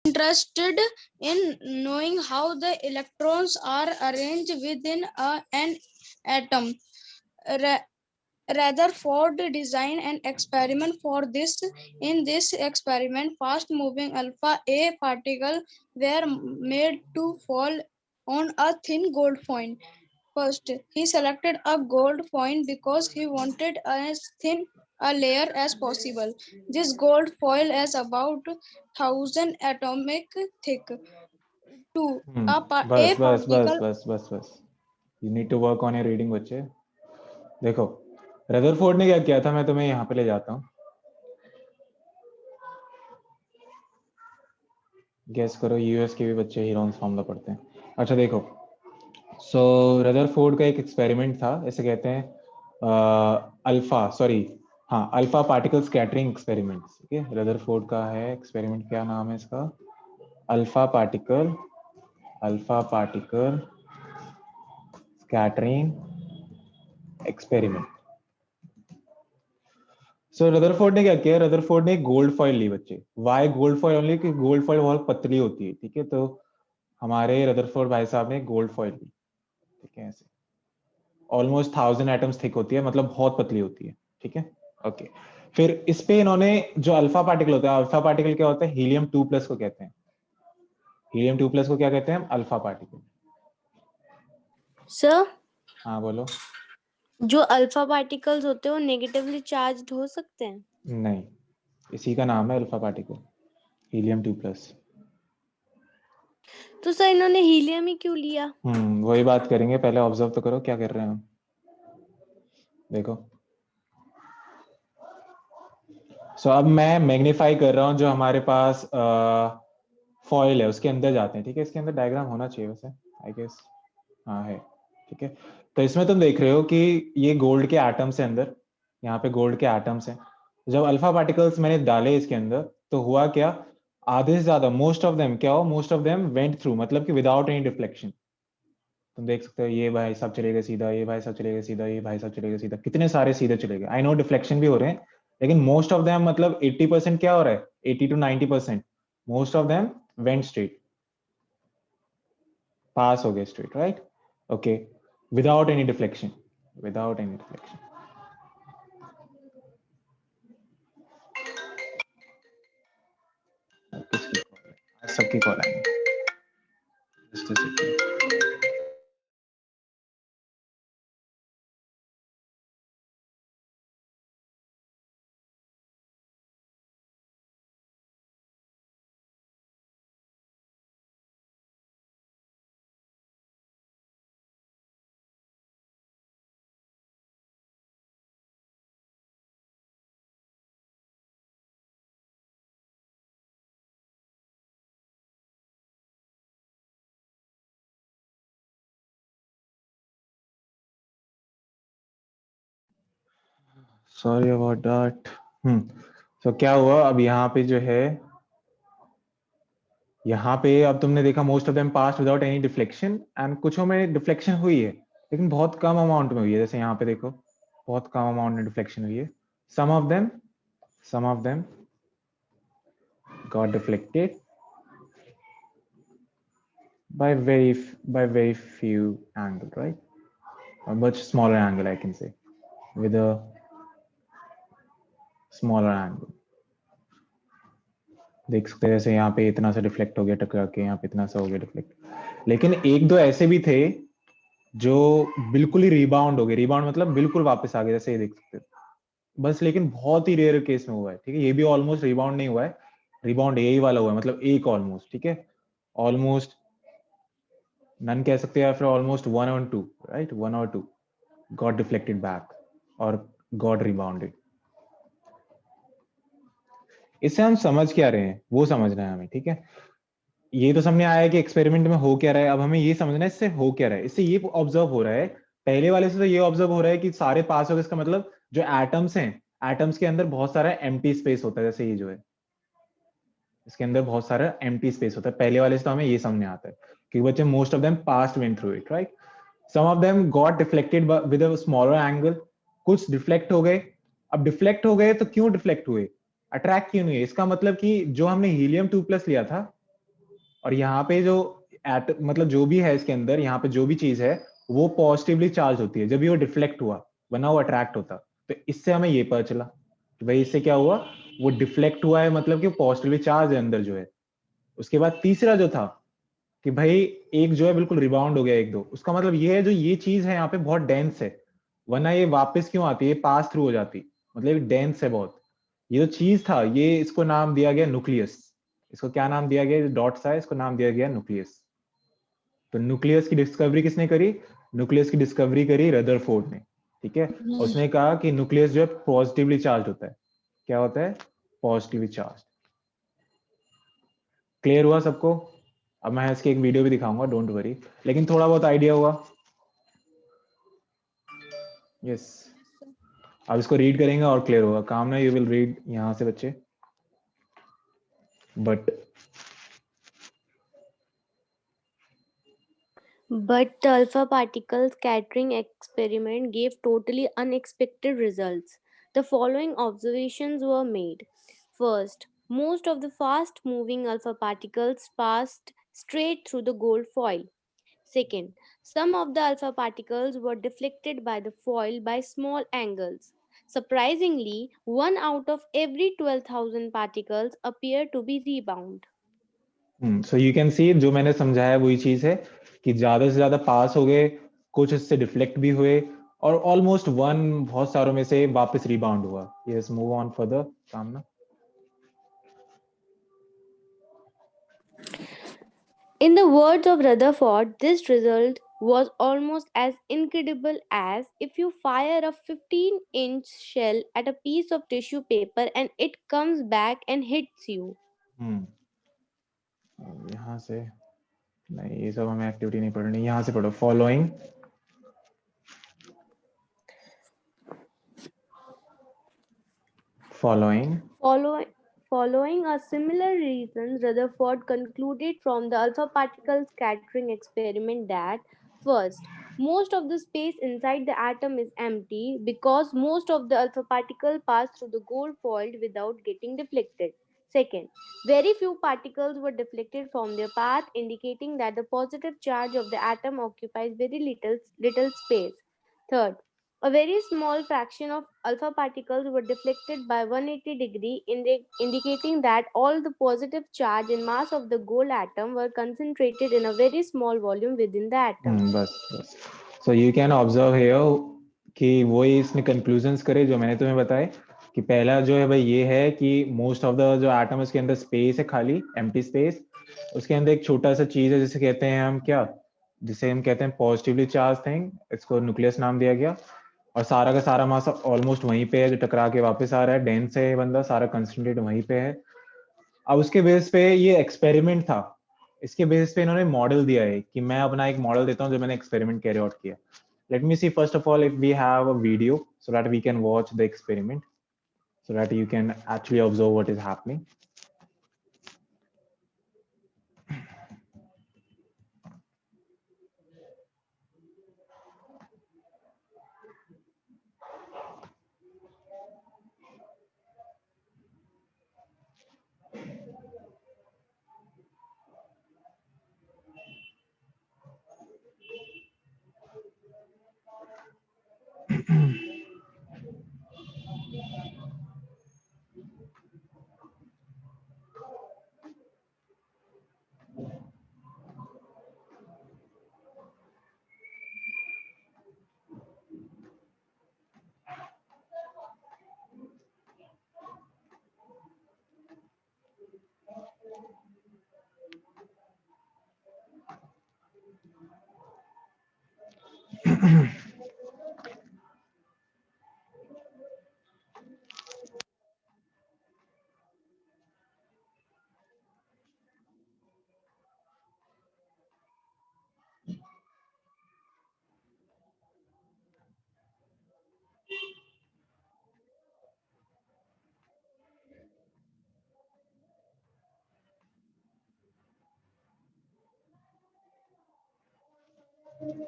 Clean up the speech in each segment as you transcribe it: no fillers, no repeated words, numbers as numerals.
interested in knowing how the electrons are arranged within an atom. Rutherford designed an experiment for this. In this experiment, fast-moving alpha A particles were made to fall on a thin gold foil. First, he selected a gold foil because he wanted as thin a layer as possible. This gold foil is about 1,000 atomic thick. Two, a बस बस बस particle. बस बस बस you need to work on your reading बच्चे। देखो, Rutherford ने क्या किया था, मैं तुम्हें यहाँ पे ले जाता हूँ, गेस करो। यूएस के भी बच्चे हीरोन्स फॉर्मूला पढ़ते हैं। अच्छा देखो, सो रदरफोर्ड का एक एक्सपेरिमेंट था, इसे कहते हैं अल्फा, सॉरी हाँ, अल्फा पार्टिकल स्कैटरिंग एक्सपेरिमेंट। ठीक है, रदरफोर्ड का है एक्सपेरिमेंट, क्या नाम है इसका? Alpha particle scattering experiment. So Rutherford ने क्या किया, रदरफोर्ड ने गोल्ड फॉइल ली बच्चे। Why gold foil only? कि गोल्ड फॉइल बहुत पतली होती है। ठीक है, तो हमारे रदरफोर्ड भाई साहब ने गोल्ड फॉइल ली। ठीक है, ऐसे ऑलमोस्ट 1000 एटम्स थिक होती है, मतलब बहुत पतली होती है। ठीक है, ओके। फिर इस पे इन्होंने जो अल्फा पार्टिकल होता है, अल्फा पार्टिकल क्या होता है? हीलियम 2+ को कहते हैं। हीलियम 2+ को क्या कहते हैं? Alpha particle. सर, हाँ बोलो। जो अल्फा पार्टिकल्स होते हैं वो नेगेटिवली चार्ज्ड हो सकते हैं? नहीं, इसी का नाम है अल्फा पार्टिकल, हीलियम 2+। तो सर इन्होंने हीलियम ही क्यों लिया? वही बात करेंगे, पहले ऑब्जर्व तो करो क्या कर रहे हैं हम। देखो, सो अब मैं मैग्नीफाई कर रहा हूँ जो हमारे पास फॉइल है, उसके अंदर जाते हैं। ठीक है, इसके अंदर डायग्राम होना चाहिए वैसे, आई गेस। हाँ है। ठीक है, तो इसमें तुम देख रहे हो कि ये गोल्ड के एटम्स है अंदर, यहाँ पे गोल्ड के एटम्स हैं। जब अल्फा पार्टिकल्स मैंने डाले इसके अंदर, तो हुआ क्या? आधे से ज्यादा, मोस्ट ऑफ देम क्या हो, most of them went through, मतलब कि विदाउट एनी डिफ्लेक्शन। तुम देख सकते हो, ये भाई सब चले गए सीधा, ये भाई सब चले गए सीधा, ये भाई सब चले गए सीधा, कितने सारे सीधे चले गए। आई नो डिफ्लेक्शन भी हो रहे हैं, लेकिन मोस्ट ऑफ देम, मतलब 80% क्या हो रहा है, 80 to 90%, most of them went straight, pass हो गए straight, right? Okay, without any deflection, without any deflection. किसकी कॉल है? सबकी कॉल आएंगे। Just a second. Sorry about that. तो क्या हुआ अब यहाँ पे जो है, यहाँ पे अब तुमने देखा most of them pass without any deflection, and कुछों में डिफ्लेक्शन हुई है, लेकिन बहुत कम अमाउंट में हुई है। जैसे यहाँ पे देखो, बहुत कम अमाउंट में डिफ्लेक्शन हुई है। Some of them got deflected by very few angle, right? A much smaller angle, I can say, with a smaller angle. देख सकते हैं जैसे यहाँ पे इतना सा डिफ्लेक्ट हो गया टकरा के, यहाँ पे इतना सा हो गया डिफ्लेक्ट। लेकिन एक दो ऐसे भी थे जो बिल्कुल ही रिबाउंड हो गए। रिबाउंड मतलब बिल्कुल वापस आ गए, जैसे ये देख सकते हो बस। लेकिन बहुत ही रेयर केस में हुआ है। ठीक है, ये भी ऑलमोस्ट रिबाउंड नहीं हुआ है, रिबाउंड यही वाला हुआ है, मतलब एक ऑलमोस्ट। ठीक है, ऑलमोस्ट नन कह सकते हैं, या फिर ऑलमोस्ट 1 और 2, राइट? 1 और 2 गॉट डिफ्लेक्टेड बैक और गॉट रिबाउंडेड। इससे हम समझ क्या रहे हैं वो समझना है हमें। ठीक है, ये तो समझ आया कि एक्सपेरिमेंट में हो क्या रहा है। अब हमें ये समझना है इससे हो क्या रहा है। इससे ये ऑब्जर्व हो रहा है, पहले वाले से तो ये ऑब्जर्व हो रहा है कि सारे पास हो गए। इसका मतलब जो एटम्स हैं, एटम्स के अंदर बहुत सारा एम्प्टी स्पेस होता है। जैसे ये जो है, इसके अंदर बहुत सारा एम्प्टी स्पेस होता है। पहले वाले से तो हमें ये समझ आता है कि बच्चे most of them passed went through it, right? Some of them got deflected with a smaller angle. कुछ डिफ्लेक्ट हो गए। अब डिफ्लेक्ट हो गए तो क्यों डिफ्लेक्ट हुए, अट्रैक्ट क्यों नहीं है? इसका मतलब कि जो हमने हीलियम 2+ लिया था, और यहाँ पे जो मतलब जो भी है इसके अंदर, यहाँ पे जो भी चीज है वो पॉजिटिवली चार्ज होती है, जब ये वो डिफ्लेक्ट हुआ, वरना वो अट्रैक्ट होता। तो इससे हमें ये पता चला कि भाई इससे क्या हुआ, वो डिफ्लेक्ट हुआ है, मतलब कि पॉजिटिवली चार्ज है अंदर जो है। उसके बाद तीसरा जो था कि भाई एक जो है बिल्कुल रिबाउंड हो गया एक दो, उसका मतलब ये है जो ये चीज है यहाँ पे बहुत डेंस है, वरना ये वापस क्यों आती है, पास थ्रू हो जाती, मतलब ये डेंस है बहुत। ये जो चीज था ये, इसको नाम दिया गया न्यूक्लियस। इसको क्या नाम दिया गया, डॉट्स है, इसको नाम दिया गया न्यूक्लियस। तो न्यूक्लियस की डिस्कवरी किसने करी, न्यूक्लियस की डिस्कवरी करी रदरफोर्ड ने, ठीक है। उसने कहा कि न्यूक्लियस जो है पॉजिटिवली चार्ज होता है। क्या होता है, पॉजिटिवली चार्ज। क्लियर हुआ सबको? अब मैं इसकी एक वीडियो भी दिखाऊंगा, डोंट वरी, लेकिन थोड़ा बहुत आइडिया हुआ। यस, अब इसको रीड करेंगे और क्लियर होगा। कामना यू विल रीड यहाँ से बच्चे, but But the alpha particle scattering experiment gave totally unexpected results. The following observations were made. First, most of the fast moving alpha particles passed straight through the gold foil. Second, some of the alpha particles were deflected by the foil by small angles. Surprisingly, 1 out of every 12,000 particles appeared to be rebound. So you can सी, जो मैंने समझाया वही चीज है कि ज्यादा से ज्यादा पास हो गए, कुछ इससे डिफ्लेक्ट भी हुए, और ऑलमोस्ट वन बहुत सारों में से वापस रिबाउंड हुआ। यस, मूव ऑन फर्दर कामना। In the words of Rutherford, this result was almost as incredible as if you fire a 15-inch shell at a piece of tissue paper and it comes back and hits you. यहाँ से नहीं, ये सब हमें activity नहीं पढ़नी, यहाँ से पढ़ो। Following Following a similar reason, Rutherford concluded from the alpha particle scattering experiment that first, most of the space inside the atom is empty because most of the alpha particles pass through the gold foil without getting deflected. Second, very few particles were deflected from their path, indicating that the positive charge of the atom occupies very little space. Third, a very small fraction of alpha particles were deflected by 180 degree, indicating that all the positive charge and mass of the gold atom were concentrated in a very small volume within the atom. बस बस। सो you can observe here कि वही इसने conclusions करे जो मैंने तुम्हें बताए, कि पहला जो है भाई ये है कि मोस्ट ऑफ द जो एटम उसके अंदर स्पेस है, खाली एम्प्टी स्पेस, उसके अंदर एक छोटा सा चीज है जिसे कहते हैं हम क्या, जिसे हम कहते हैं पॉजिटिवली चार्ज थिंग, इसको न्यूक्लियस नाम दिया गया। और सारा का सारा मास ऑलमोस्ट वहीं पे है, जो टकरा के वापस आ रहा है, डेंस है ये बंदा, सारा कंसंट्रेट वहीं पे है। अब उसके बेस पे ये एक्सपेरिमेंट था, इसके बेस पे इन्होंने मॉडल दिया है, कि मैं अपना एक मॉडल देता हूँ जो मैंने एक्सपेरिमेंट कैरी आउट किया। Let me see first of all if we have a video so that we can watch the experiment, so that you can actually observe what is happening.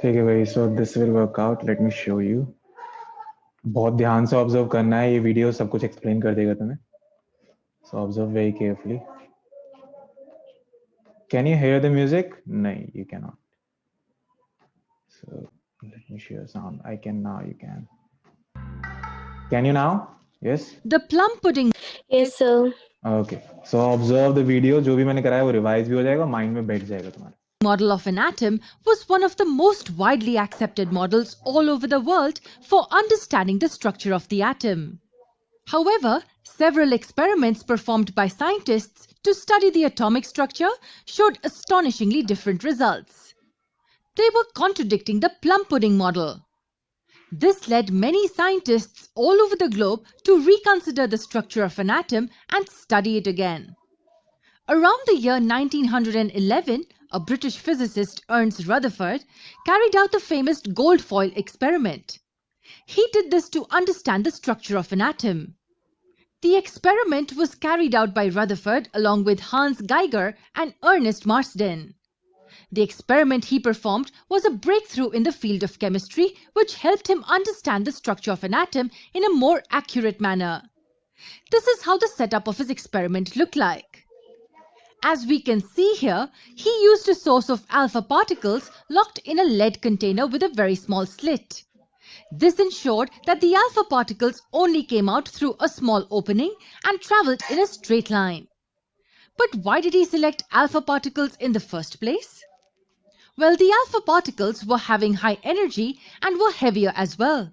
ठीक है भाई, so this will work out, let me show you. बहुत ध्यान से observe करना है, ये video सब कुछ एक्सप्लेन कर देगा तुम्हें, so observe very carefully. Can you hear the music? No, you cannot. So let me share sound. I can now, you can. Can you now? Yes? The plum pudding Yes, sir. Okay. So observe the video. जो भी मैंने कराया वो revise भी हो जाएगा, mind में बैठ जाएगा तुम्हारे. model of an atom was one of the most widely accepted models all over the world for understanding the structure of the atom. However, several experiments performed by scientists to study the atomic structure showed astonishingly different results. They were contradicting the plum pudding model. This led many scientists all over the globe to reconsider the structure of an atom and study it again. Around the year 1911, a British physicist, Ernst Rutherford, carried out the famous gold foil experiment. He did this to understand the structure of an atom. The experiment was carried out by Rutherford along with Hans Geiger and Ernest Marsden. The experiment he performed was a breakthrough in the field of chemistry which helped him understand the structure of an atom in a more accurate manner. This is how the setup of his experiment looked like. As we can see here, he used a source of alpha particles locked in a lead container with a very small slit. This ensured that the alpha particles only came out through a small opening and travelled in a straight line. But why did he select alpha particles in the first place? Well, the alpha particles were having high energy and were heavier as well.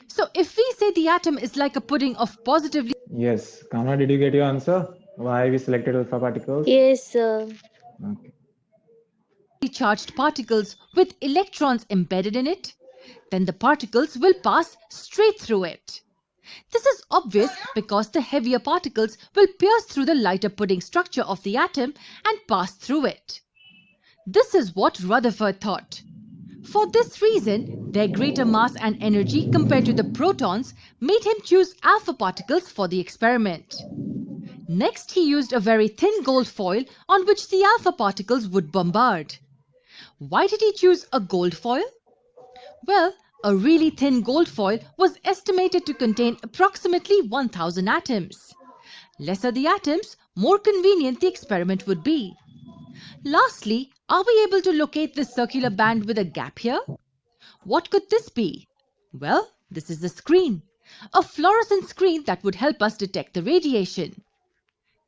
So if we say the atom is like a pudding of positively Yes. Kamala, did you get your answer? Why we selected alpha particles? Yes, sir. Okay. charged particles with electrons embedded in it, then the particles will pass straight through it. This is obvious because the heavier particles will pierce through the lighter pudding structure of the atom and pass through it. This is what Rutherford thought. For this reason, their greater mass and energy compared to the protons made him choose alpha particles for the experiment. Next, he used a very thin gold foil on which the alpha particles would bombard. Why did he choose a gold foil? Well, a really thin gold foil was estimated to contain approximately 1000 atoms. Lesser the atoms, more convenient the experiment would be. Lastly, are we able to locate this circular band with a gap here? What could this be? Well, this is the screen. A fluorescent screen that would help us detect the radiation.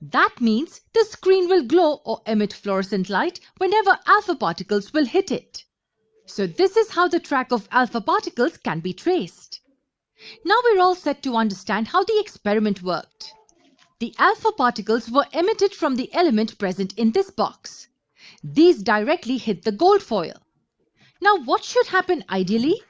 That means the screen will glow or emit fluorescent light whenever alpha particles will hit it. So this is how the track of alpha particles can be traced. Now we're all set to understand how the experiment worked. The alpha particles were emitted from the element present in this box. These directly hit the gold foil. Now what should happen ideally?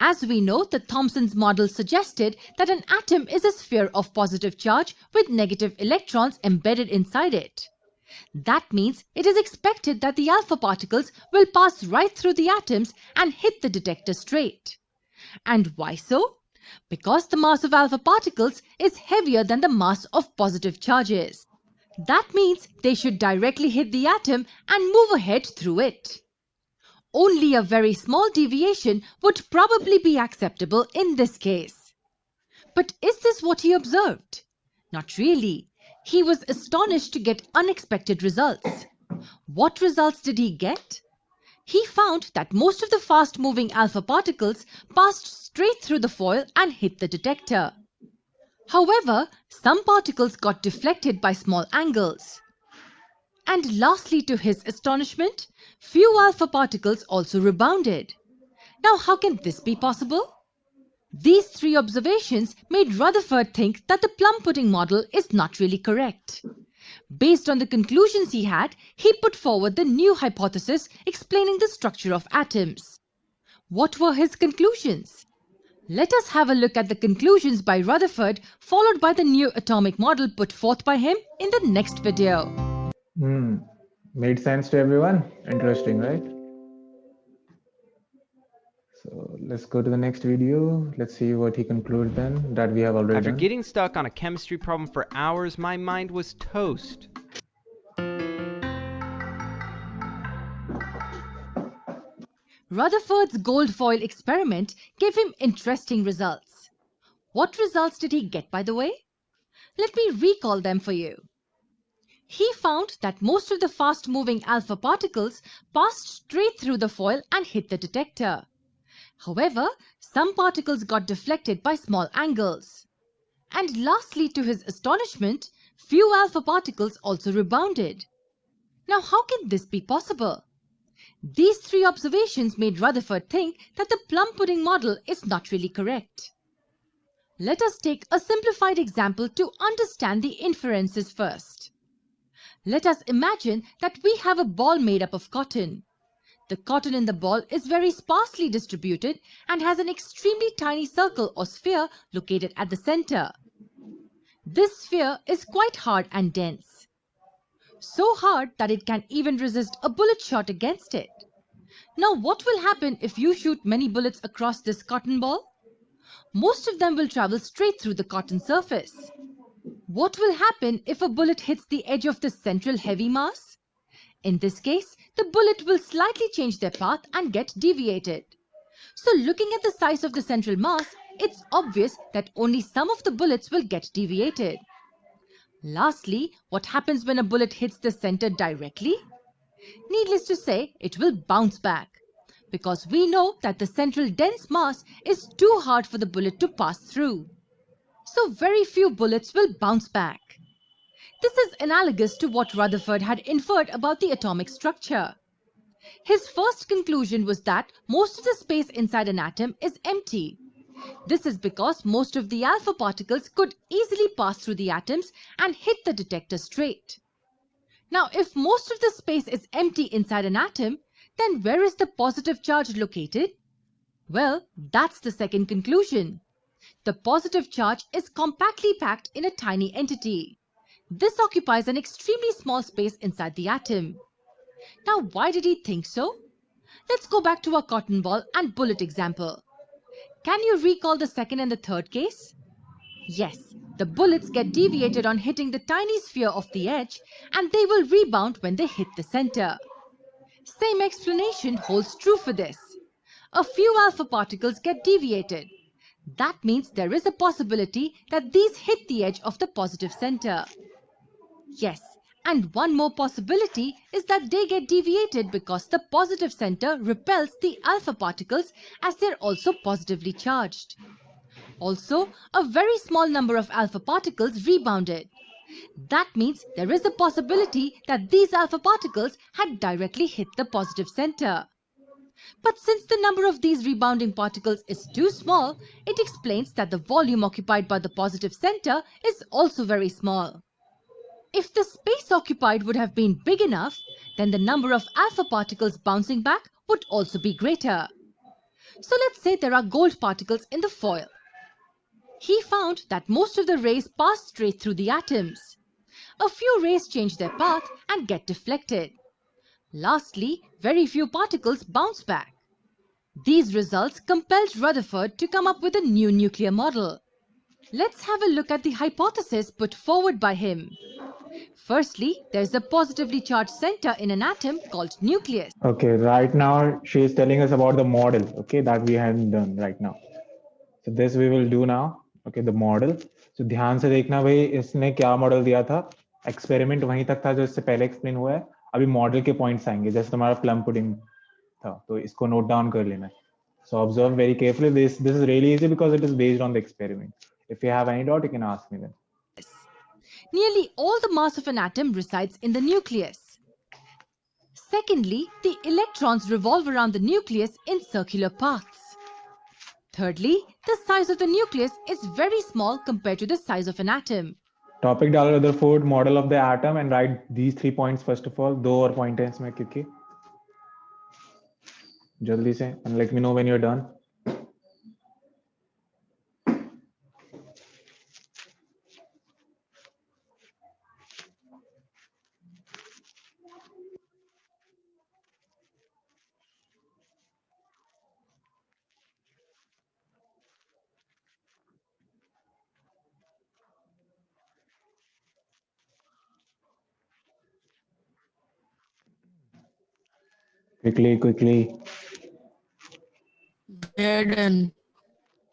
As we know, the Thomson's model suggested that an atom is a sphere of positive charge with negative electrons embedded inside it. That means it is expected that the alpha particles will pass right through the atoms and hit the detector straight. And why so? Because the mass of alpha particles is heavier than the mass of positive charges. That means they should directly hit the atom and move ahead through it. Only a very small deviation would probably be acceptable in this case. But is this what he observed? Not really. He was astonished to get unexpected results. What results did he get? He found that most of the fast-moving alpha particles passed straight through the foil and hit the detector. However, some particles got deflected by small angles. And lastly, to his astonishment, few alpha particles also rebounded. Now, how can this be possible? These three observations made Rutherford think that the plum pudding model is not really correct. Based on the conclusions he had, he put forward the new hypothesis explaining the structure of atoms. What were his conclusions? Let us have a look at the conclusions by Rutherford, followed by the new atomic model put forth by him in the next video. Made sense to everyone? Interesting, right? So let's go to the next video. Let's see what he concludes then that we have already After done. getting stuck on a chemistry problem for hours, my mind was toast. Rutherford's gold foil experiment gave him interesting results. What results did he get, by the way? Let me recall them for you. He found that most of the fast-moving alpha particles passed straight through the foil and hit the detector. However, some particles got deflected by small angles. And lastly, to his astonishment, few alpha particles also rebounded. Now, how can this be possible? These three observations made Rutherford think that the plum pudding model is not really correct. Let us take a simplified example to understand the inferences first. Let us imagine that we have a ball made up of cotton. The cotton in the ball is very sparsely distributed and has an extremely tiny circle or sphere located at the center. This sphere is quite hard and dense. So hard that it can even resist a bullet shot against it. Now what will happen if you shoot many bullets across this cotton ball? Most of them will travel straight through the cotton surface. What will happen if a bullet hits the edge of the central heavy mass? In this case, the bullet will slightly change their path and get deviated. So looking at the size of the central mass, it's obvious that only some of the bullets will get deviated. Lastly, what happens when a bullet hits the center directly? Needless to say, it will bounce back, because we know that the central dense mass is too hard for the bullet to pass through. So very few bullets will bounce back. This is analogous to what Rutherford had inferred about the atomic structure. His first conclusion was that most of the space inside an atom is empty. This is because most of the alpha particles could easily pass through the atoms and hit the detector straight. Now, if most of the space is empty inside an atom, then where is the positive charge located? Well, that's the second conclusion. The positive charge is compactly packed in a tiny entity. This occupies an extremely small space inside the atom. Now, why did he think so? Let's go back to our cotton ball and bullet example. Can you recall the second and the third case? Yes, the bullets get deviated on hitting the tiny sphere of the edge, and they will rebound when they hit the center. Same explanation holds true for this. A few alpha particles get deviated. That means there is a possibility that these hit the edge of the positive center. Yes, and one more possibility is that they get deviated because the positive center repels the alpha particles as they're also positively charged. Also, a very small number of alpha particles rebounded. That means there is a possibility that these alpha particles had directly hit the positive center. But since the number of these rebounding particles is too small, it explains that the volume occupied by the positive center is also very small. If the space occupied would have been big enough, then the number of alpha particles bouncing back would also be greater. So let's say there are gold particles in the foil. He found that most of the rays pass straight through the atoms. A few rays change their path and get deflected. Lastly, very few particles bounce back. These results compelled Rutherford to come up with a new nuclear model. Let's have a look at the hypothesis put forward by him. Firstly, there's a positively charged center in an atom called nucleus. Okay, right now she is telling us about the model, okay, that we hadn't done right now. So this we will do now, okay, the model. So ध्यान से देखना भाई इसने क्या model दिया था, experiment वहीं तक था जो इससे पहले एक्सप्लेन हुआ है, अभी मॉडल के पॉइंट्स आएंगे जैसे तुम्हारा प्लम पुडिंग था, तो इसको नोट डाउन कर लेना है. So observe very carefully. This is really easy because it is based on the experiment. If you have any doubt, you can ask me then. Nearly all the mass of an atom resides in the nucleus. Secondly, the electrons revolve around the nucleus in circular paths. Thirdly, the size of the nucleus is very small compared to the size of an atom. Topic डालो Rutherford model of the atom and write these 3 points first of all. दो और point हैं इसमें क्योंकि जल्दी से and let me know when you're done. Quickly. They're done.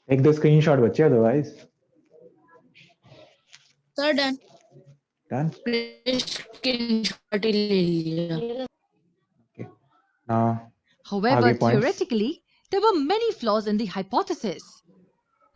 Take the screenshot, बच्चे otherwise. Sir, done. Done? Screenshot ही ले लिया। Now, However, आगे points. theoretically, there were many flaws in the hypothesis.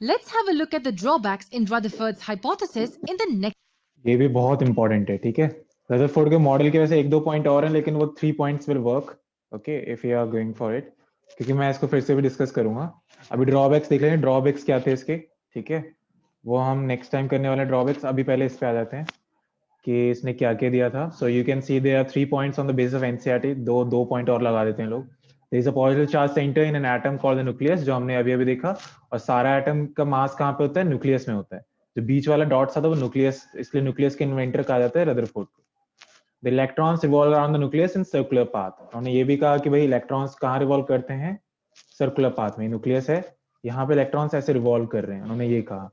Let's have a look at the drawbacks in Rutherford's hypothesis in the next. ये भी बहुत important है, ठीक है। रदरफोर्ड के मॉडल के वैसे 1-2 पॉइंट और हैं, लेकिन वो 3 points will work, okay, if you are going for it, क्योंकि मैं इसको फिर से भी डिस्कस करूंगा। अभी ड्रॉबैक्स देख लेंगे, ड्रॉबैक्स क्या थे इसके, ठीक है, वो हम नेक्स्ट टाइम करने वाले ड्रॉबैक्स। अभी पहले इस पे आ जाते हैं कि इसने क्या क्या दिया था। So you can see there are 3 points on the basis of NCERT. दो पॉइंट और लगा देते हैं लोग। There is a positive charge centre in an atom called the nucleus, जो हमने अभी अभी देखा, और सारा एटम का मास कहाँ पे होता है, न्यूक्लियस में होता है। जो बीच वाला डॉट्स आता है वो न्यूक्लियस, इसलिए न्यूक्लियस के इन्वेंटर कहा जाता है रदरफोर्ड को। The electrons revolve around the nucleus in circular path. उन्होंने ये भी कहा कि भाई इलेक्ट्रॉन्स कहाँ रिवॉल्व करते हैं, सर्कुलर पाथ में। न्यूक्लियस है, यहाँ पे इलेक्ट्रॉन्स ऐसे रिवॉल्व कर रहे हैं, उन्होंने ये कहा।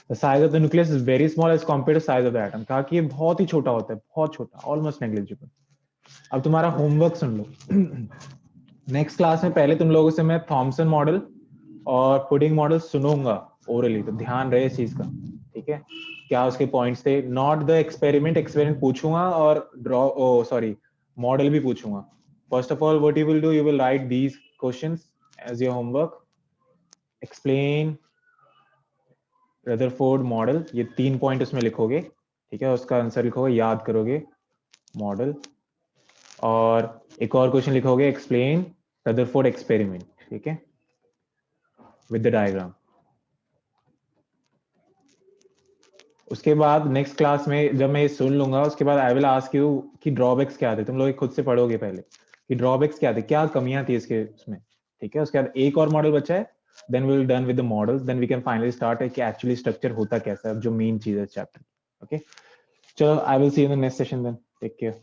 The size of the nucleus is very small as compared to size of the atom। कहा कि ये बहुत ही छोटा होता है, बहुत छोटा, ऑलमोस्ट नेग्लिजिबल। अब तुम्हारा होमवर्क सुन लो। नेक्स्ट क्लास में पहले तुम लोगों से मैं थॉमसन मॉडल और पुडिंग मॉडल सुनूंगा ओरली, तो ध्यान रहे इस चीज का, ठीक है। क्या उसके पॉइंट्स थे, नॉट द एक्सपेरिमेंट पूछूंगा और मॉडल भी पूछूंगा। First of all what you will do, you will write these questions as your homework. Explain Rutherford model, ये 3 पॉइंट उसमें लिखोगे, ठीक है, उसका आंसर लिखोगे, याद करोगे मॉडल, और एक और क्वेश्चन लिखोगे, एक्सप्लेन रदरफोर्ड एक्सपेरिमेंट, ठीक है, विद द डायग्राम। उसके बाद नेक्स्ट क्लास में जब मैं ये सुन लूंगा, उसके बाद आई विल आस्क यू कि ड्रॉबैक्स क्या थे। तुम लोग खुद से पढ़ोगे पहले कि ड्रॉबैक्स क्या थे, क्या कमियां थी इसके उसमें, ठीक है। उसके बाद एक और मॉडल बचा है, then we'll done with the models, then we can finally start कि actually structure होता कैसा है, जो main चीज है चैप्टर, okay। चलो, I will see you in the next session then, take care।